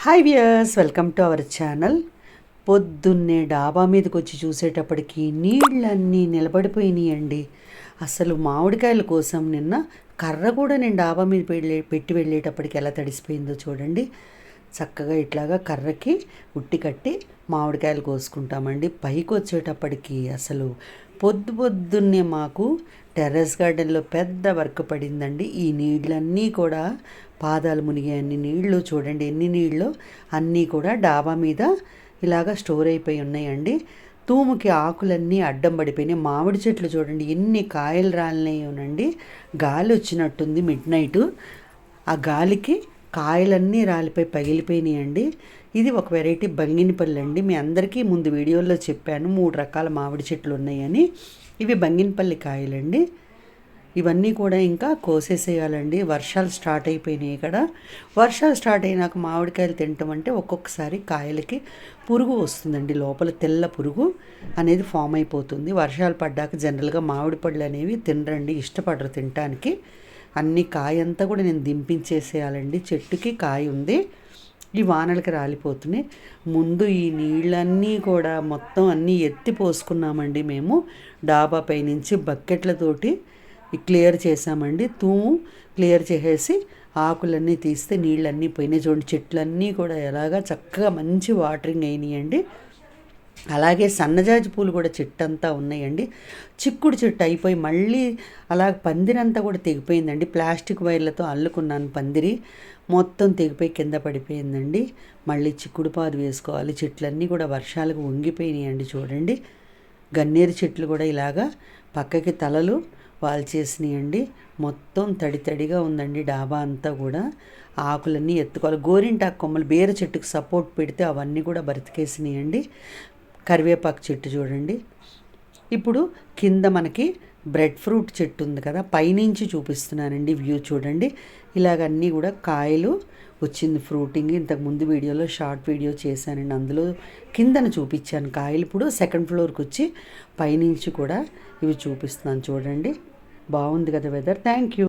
Hi viewers, welcome to our channel. పొద్దున్నే డాబా మీదకి వచ్చి చూసేటప్పటికి నీళ్ళన్నీ నిలబడిపోయినాయండి. అసలు మామిడికాయల కోసం నిన్న కర్ర కూడా నేను డాబా మీద పెట్టి వెళ్ళేటప్పటికి ఎలా తడిసిపోయిందో చూడండి. చక్కగా ఇట్లాగా కర్రకి ఉట్టి కట్టి మామిడికాయలు కోసుకుంటామండి. పైకి వచ్చేటప్పటికి అసలు పొద్దున్నే మాకు టెర్రస్ గార్డెన్లో పెద్ద వర్క్ పడిందండి. ఈ నీళ్ళన్నీ కూడా పాదాలు మునిగే అన్ని నీళ్ళు చూడండి, ఎన్ని నీళ్ళు అన్నీ కూడా డాబా మీద ఇలాగ స్టోర్ అయిపోయి ఉన్నాయండి. తూముకి ఆకులన్నీ అడ్డం పడిపోయినాయి. మామిడి చెట్లు చూడండి ఎన్ని కాయలు రాలినాయోనండి. గాలి వచ్చినట్టుంది మిడ్ నైట్, ఆ గాలికి కాయలన్నీ రాలిపోయి పగిలిపోయినాయండి. ఇది ఒక వెరైటీ బంగినపల్లి అండి. మీ అందరికీ ముందు వీడియోలో చెప్పాను 3 రకాల మామిడి చెట్లు ఉన్నాయని. ఇవి బంగినపల్లి కాయలండి. ఇవన్నీ కూడా ఇంకా కోసేసేయాలండి. వర్షాలు స్టార్ట్ అయిపోయినాయి ఇక్కడ. వర్షాలు స్టార్ట్ అయినాక మామిడికాయలు తినటం అంటే ఒక్కొక్కసారి కాయలకి పురుగు వస్తుందండి. లోపల తెల్ల పురుగు అనేది ఫామ్ అయిపోతుంది. వర్షాలు పడ్డాక జనరల్గా మామిడి పళ్ళు అనేవి తినరండి, ఇష్టపడరు తినటానికి. అన్ని కాయ అంతా కూడా నేను దింపించేసేయాలండి. చెట్టుకి కాయ ఉంది, ఈ వానలకి రాలిపోతున్నాయి. ముందు ఈ నీళ్ళన్నీ కూడా మొత్తం అన్నీ ఎత్తి పోసుకున్నామండి మేము. డాబా పై నుంచి బకెట్లతోటి క్లియర్ చేసామండి. తూము క్లియర్ చేసేసి ఆకులన్నీ తీస్తే నీళ్ళన్నీ పోయినాయి. చూడండి చెట్లన్నీ కూడా ఎలాగా చక్కగా మంచి వాటరింగ్ అయినాయండి. అలాగే సన్నజాజి పూలు కూడా చెట్టు అంతా ఉన్నాయండి. చిక్కుడు చెట్టు అయిపోయి మళ్ళీ అలా పందిరంతా కూడా తెగిపోయిందండి. ప్లాస్టిక్ వైర్లతో అల్లుకున్నాను పందిరి, మొత్తం తెగిపోయి కింద పడిపోయిందండి. మళ్ళీ చిక్కుడు పాదు వేసుకోవాలి. చెట్లన్నీ కూడా వర్షాలకు వంగిపోయినాయండి. చూడండి గన్నేరు చెట్లు కూడా ఇలాగా పక్కకి తలలు వాల్చేసినాయండి. మొత్తం తడిగా ఉందండి డాబా అంతా కూడా. ఆకులన్నీ ఎత్తుకోవాలి. గోరింటాకు కొమ్మలు బీర చెట్టుకు సపోర్ట్ పెడితే అవన్నీ కూడా బ్రతికేసినాయండి. కరివేపాకు చెట్టు చూడండి. ఇప్పుడు కింద మనకి బ్రెడ్ ఫ్రూట్ చెట్టు ఉంది కదా, పైనుంచి చూపిస్తున్నానండి వ్యూ చూడండి. ఇలాగన్నీ కూడా కాయలు వచ్చింది ఫ్రూటింగ్. ఇంతకు ముందు వీడియోలో షార్ట్ వీడియో చేశానండి, అందులో కిందన చూపించాను కాయలు. ఇప్పుడు సెకండ్ ఫ్లోర్కి వచ్చి పైనుంచి కూడా ఇవి చూపిస్తున్నాను చూడండి. బాగుంది కదా వెదర్. Thank you.